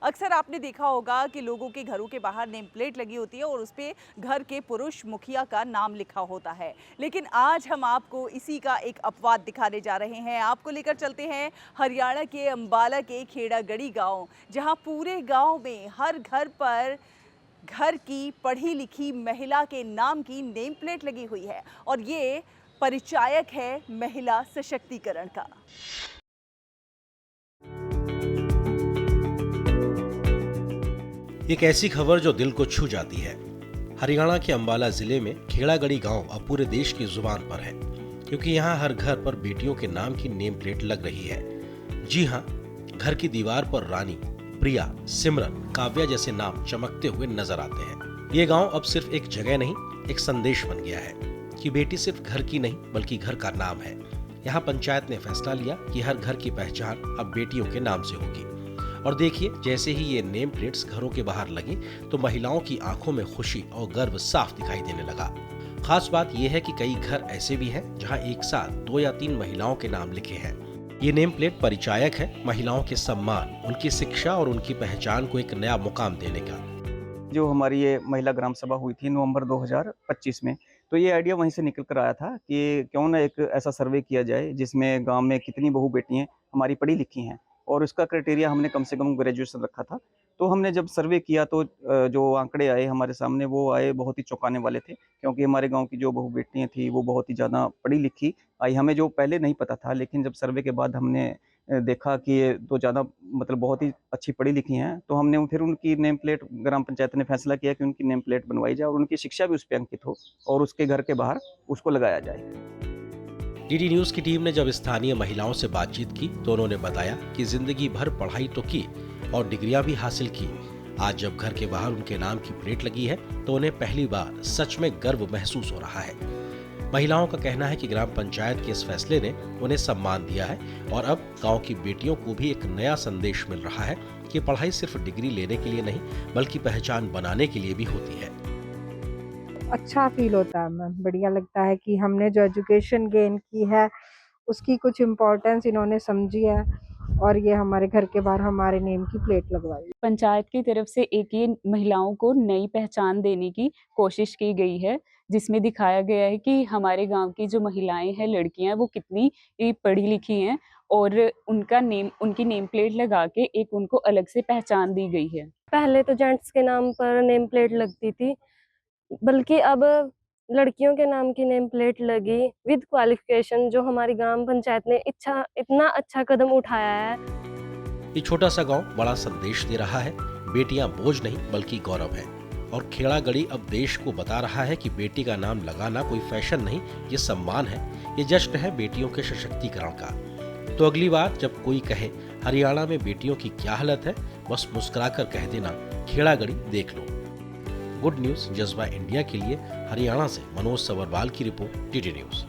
अक्सर आपने देखा होगा कि लोगों के घरों के बाहर नेम प्लेट लगी होती है और उस पे घर के पुरुष मुखिया का नाम लिखा होता है। लेकिन आज हम आपको इसी का एक अपवाद दिखाने जा रहे हैं। आपको लेकर चलते हैं हरियाणा के अंबाला के खेड़ागढ़ी गांव, जहां पूरे गांव में हर घर पर घर की पढ़ी लिखी महिला के नाम की नेम प्लेट लगी हुई है और ये परिचायक है महिला सशक्तिकरण का। एक ऐसी खबर जो दिल को छू जाती है। हरियाणा के अंबाला जिले में खेड़ागढ़ी गांव अब पूरे देश की जुबान पर है, क्योंकि यहाँ हर घर पर बेटियों के नाम की नेम प्लेट लग रही है। जी हाँ, घर की दीवार पर रानी, प्रिया, सिमरन, काव्या जैसे नाम चमकते हुए नजर आते हैं। ये गांव अब सिर्फ एक जगह नहीं, एक संदेश बन गया है कि बेटी सिर्फ घर की नहीं बल्कि घर का नाम है। यहाँ पंचायत ने फैसला लिया कि हर घर की पहचान अब बेटियों के नाम से होगी। और देखिए, जैसे ही ये नेम प्लेट्स घरों के बाहर लगी तो महिलाओं की आंखों में खुशी और गर्व साफ दिखाई देने लगा। खास बात यह है कि कई घर ऐसे भी हैं जहां एक साथ 2 या 3 महिलाओं के नाम लिखे हैं। ये नेम प्लेट परिचायक है महिलाओं के सम्मान, उनकी शिक्षा और उनकी पहचान को एक नया मुकाम देने का। जो हमारी ये महिला ग्राम सभा हुई थी नवंबर 2025 में, तो ये आइडिया वहीं से निकल कर आया था कि क्यों ना एक ऐसा सर्वे किया जाए जिसमें गांव में कितनी बहू बेटियां हमारी पढ़ी लिखी हैं, और उसका क्राइटेरिया हमने कम से कम ग्रेजुएशन रखा था। तो हमने जब सर्वे किया तो जो आंकड़े आए हमारे सामने वो आए बहुत ही चौंकाने वाले थे, क्योंकि हमारे गांव की जो बहू बेटियां थी वो बहुत ही ज़्यादा पढ़ी लिखी आई। हमें जो पहले नहीं पता था, लेकिन जब सर्वे के बाद हमने देखा कि ये तो ज़्यादा मतलब बहुत ही अच्छी पढ़ी लिखी हैं, तो हमने फिर उनकी नेम प्लेट, ग्राम पंचायत ने फैसला किया कि उनकी नेम प्लेट बनवाई जाए और उनकी शिक्षा भी उस पे अंकित हो और उसके घर के बाहर उसको लगाया जाए। डीडी न्यूज की टीम ने जब स्थानीय महिलाओं से बातचीत की तो उन्होंने बताया कि जिंदगी भर पढ़ाई तो की और डिग्रियां भी हासिल की। आज जब घर के बाहर उनके नाम की प्लेट लगी है तो उन्हें पहली बार सच में गर्व महसूस हो रहा है। महिलाओं का कहना है कि ग्राम पंचायत के इस फैसले ने उन्हें सम्मान दिया है और अब गांव की बेटियों को भी एक नया संदेश मिल रहा है कि पढ़ाई सिर्फ डिग्री लेने के लिए नहीं बल्कि पहचान बनाने के लिए भी होती है। अच्छा फील होता है मैम, बढ़िया लगता है कि हमने जो एजुकेशन गेन की है उसकी कुछ इम्पोर्टेंस इन्होंने समझी है और ये हमारे घर के बाहर हमारे नेम की प्लेट लगवाई। पंचायत की तरफ से एक ये महिलाओं को नई पहचान देने की कोशिश की गई है, जिसमें दिखाया गया है कि हमारे गांव की जो महिलाएं हैं, लड़कियां हैं, वो कितनी पढ़ी लिखी हैं और उनकी नेम प्लेट लगा के एक उनको अलग से पहचान दी गई है। पहले तो जेंट्स के नाम पर नेम प्लेट लगती थी, बल्कि अब लड़कियों के नाम की नेम प्लेट लगी विद क्वालिफिकेशन, जो हमारी ग्राम पंचायत ने इतना अच्छा कदम उठाया है। ये छोटा सा गांव बड़ा संदेश दे रहा है। बेटियां बोझ नहीं बल्कि गौरव है और खेड़ागढ़ी अब देश को बता रहा है कि बेटी का नाम लगाना कोई फैशन नहीं, ये सम्मान है, ये जश्न है बेटियों के सशक्तिकरण का। तो अगली बार जब कोई कहे हरियाणा में बेटियों की क्या हालत है, बस मुस्कुराकर कह देना खेड़ागढ़ी देख लो। गुड न्यूज जज्बा इंडिया के लिए हरियाणा से मनोज सवरवाल की रिपोर्ट, डीडी न्यूज।